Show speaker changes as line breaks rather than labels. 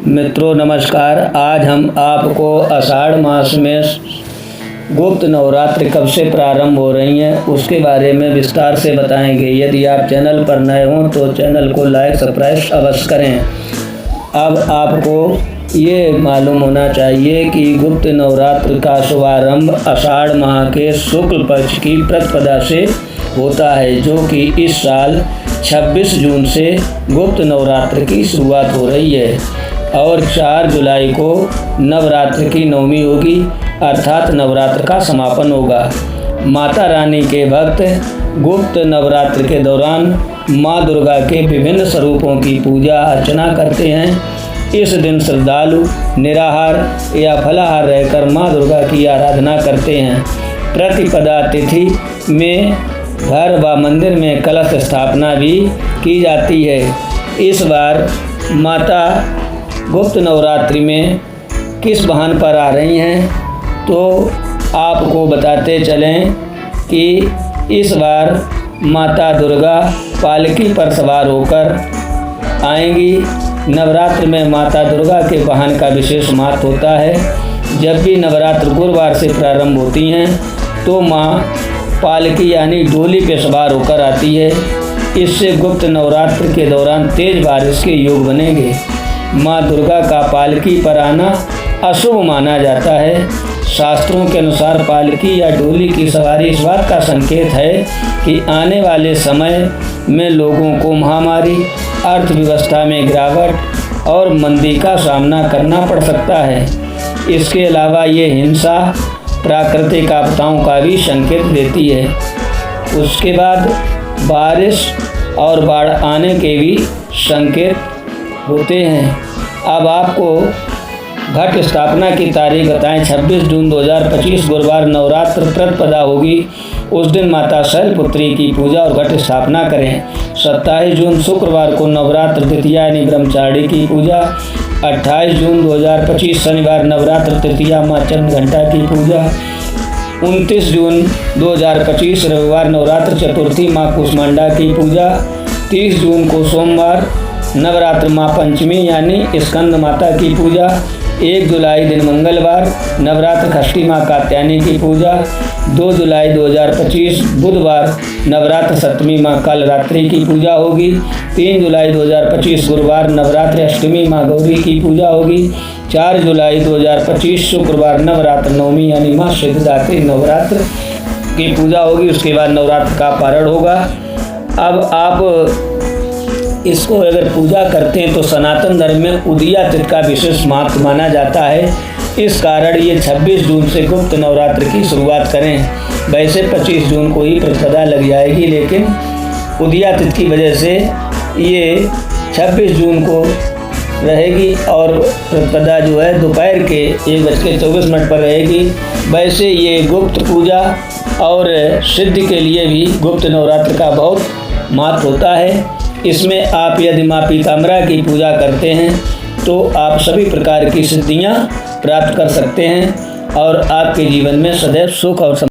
मित्रों नमस्कार। आज हम आपको आषाढ़ मास में गुप्त नवरात्रि कब से प्रारंभ हो रही हैं उसके बारे में विस्तार से बताएंगे। यदि आप चैनल पर नए हों तो चैनल को लाइक सब्सक्राइब अवश्य करें। अब आपको ये मालूम होना चाहिए कि गुप्त नवरात्र का शुभारंभ आषाढ़ माह के शुक्ल पक्ष की प्रतिपदा से होता है, जो कि इस साल 26 जून से गुप्त नवरात्र की शुरुआत हो रही है और 4 जुलाई को नवरात्र की नवमी होगी, अर्थात नवरात्र का समापन होगा। माता रानी के भक्त गुप्त नवरात्र के दौरान माँ दुर्गा के विभिन्न स्वरूपों की पूजा अर्चना करते हैं। इस दिन श्रद्धालु निराहार या फलाहार रहकर माँ दुर्गा की आराधना करते हैं। प्रतिपदा तिथि में घर व मंदिर में कलश स्थापना भी की जाती है। इस बार माता गुप्त नवरात्रि में किस वाहन पर आ रही हैं तो आपको बताते चलें कि इस बार माता दुर्गा पालकी पर सवार होकर आएंगी। नवरात्र में माता दुर्गा के वाहन का विशेष महत्व होता है। जब भी नवरात्र गुरुवार से प्रारंभ होती हैं तो माँ पालकी यानी डोली पे सवार होकर आती है। इससे गुप्त नवरात्र के दौरान तेज बारिश के योग बनेंगे। माँ दुर्गा का पालकी पर आना अशुभ माना जाता है। शास्त्रों के अनुसार पालकी या डोली की सवारी इस बात का संकेत है कि आने वाले समय में लोगों को महामारी, अर्थव्यवस्था में गिरावट और मंदी का सामना करना पड़ सकता है। इसके अलावा ये हिंसा, प्राकृतिक आपदाओं का भी संकेत देती है। उसके बाद बारिश और बाढ़ आने के भी संकेत होते हैं। अब आपको घट स्थापना की तारीख बताएं। 26 जून 2025 गुरुवार नवरात्र प्रतिपदा होगी। उस दिन माता शैलपुत्री की पूजा और घट स्थापना करें। 27 जून शुक्रवार को नवरात्र द्वितीया यानी ब्रह्मचारिणी की पूजा। 28 जून 2025 शनिवार नवरात्र तृतीया माँ चंद्रघंटा की पूजा। 29 जून 2025 रविवार नवरात्र चतुर्थी माँ कुष्मांडा की पूजा। 30 जून को सोमवार नवरात्र माँ पंचमी यानी स्कंद माता की पूजा। 1 जुलाई दिन मंगलवार नवरात्र षष्ठी माँ कात्यायनी की पूजा। 2 जुलाई 2025 बुधवार नवरात्र सप्तमी माँ कालरात्रि की पूजा होगी। 3 जुलाई 2025 गुरुवार नवरात्र अष्टमी माँ गौरी की पूजा होगी। 4 जुलाई 2025 शुक्रवार नवरात्र नवमी यानी माँ सिद्धिदात्री नवरात्र की पूजा होगी। उसके बाद नवरात्र का पारण होगा। अब आप इसको अगर पूजा करते हैं तो सनातन धर्म में उदया तिथि का विशेष महत्व माना जाता है। इस कारण ये 26 जून से गुप्त नवरात्र की शुरुआत करें। वैसे 25 जून को ही प्रतिपदा लग जाएगी, लेकिन उदया तिथि की वजह से ये 26 जून को रहेगी और प्रतिपदा जो है दोपहर के 1:24 पर रहेगी। वैसे ये गुप्त पूजा और सिद्धि के लिए भी गुप्त नवरात्र का बहुत महत्व होता है। इसमें आप यदि माँ पीताम्बरा की पूजा करते हैं तो आप सभी प्रकार की सिद्धियाँ प्राप्त कर सकते हैं और आपके जीवन में सदैव सुख और